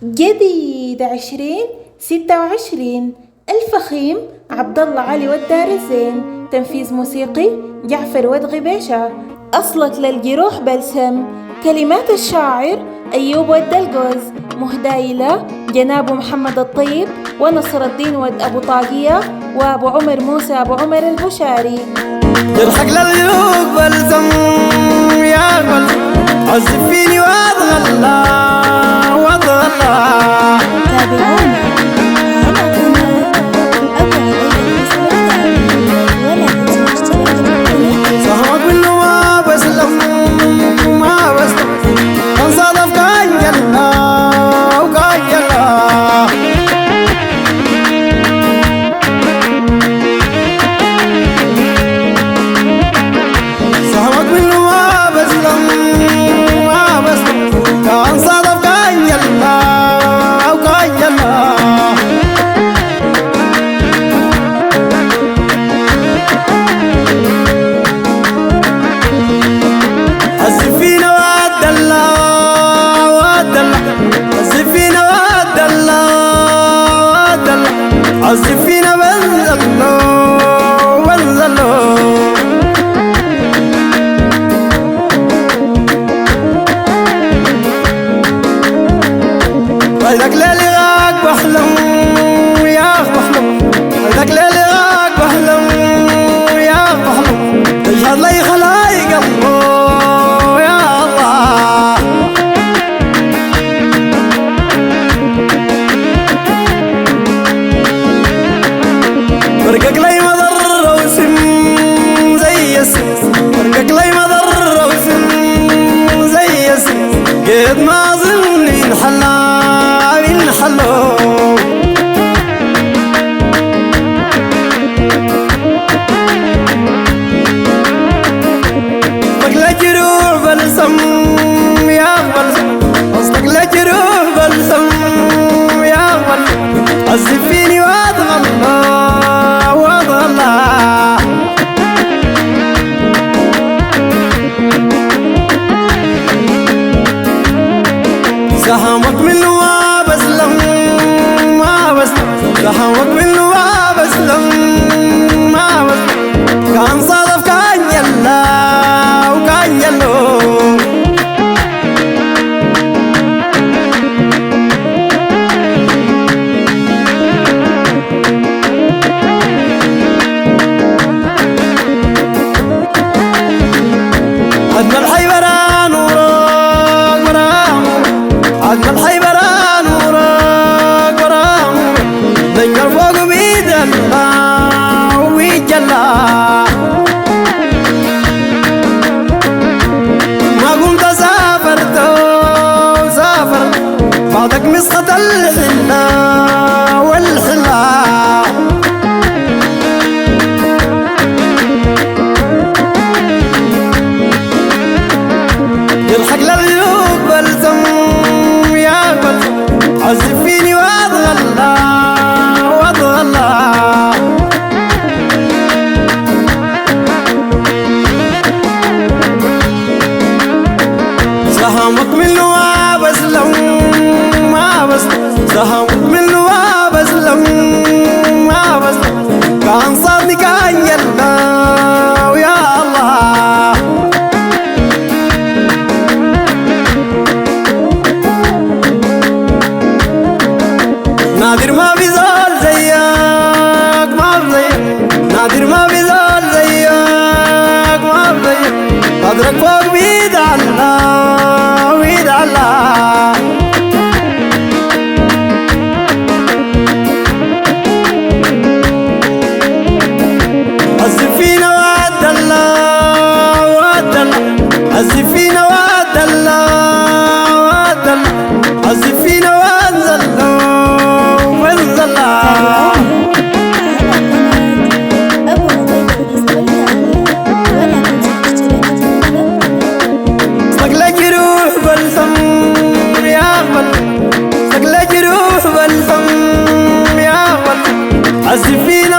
جديد 2026. الفخيم عبد الله علي والدار الزين. تنفيذ موسيقي جعفر ودغي باشا. أصلك للجروح بلسم. كلمات الشاعر أيوب ود الجوز. مهدايلة جناب محمد الطيب ونصر الدين ود أبو طاقية وأبو عمر موسى أبو عمر البشاري. يضحك للجروح بلسم يا بلسم عزف فيني وأضغى تابعونا على قناة أبو علي ولا تنسوا الاشتراك في القناة. صهمك منه ما بسلم انصادف كان يلا وكان يلا صهمك منه ما بسلم كان صادف كان يلا وكان يلا عزفينا والدلع عزفينا بنزلو ويدك ليلي غاك بحلم يا بحلم ويدك ليلي غاك بحلم يا بحلم تشهد لي خلايق الله يا الله برقك لي مضر وسم زي السم برقك لي مضر وسم زي السم قد ما ظن ينحلى ينحلو قصدك لجروح بلسم يا بلسم قصدك لجروح بلسم يا بلسم عزف فيني وأضغى سهمك منه ما بسلم سهمك منه ما بسلم كان صادف كان يلا وكان يلو عدنا الحيبران وراك برام عدنا الحيبران وراك برام دنجر فوق بيد الله ويجلا ما قمت سافرت بعدك مسخة الحنة والحلا يضحك للجروح بلسم يا بلسم عزف فيني وأضغى سهمك منه ما بسلم سهمك منه ما بسلم كان صادني كان يلا ويا الله نادر ما بيزال زيك نادر ما بيزال زيك قدرك فوق بيد الله ويد الله عزف فينا وعدلنا عزف فينا وعدلنا عزف فينا وانزلنا أبو علي ولا تنسوا الاشتراك في القناة. صقل جروح بلسم يا بلسم صقل جروح بلسم يا بلسم عزف فينا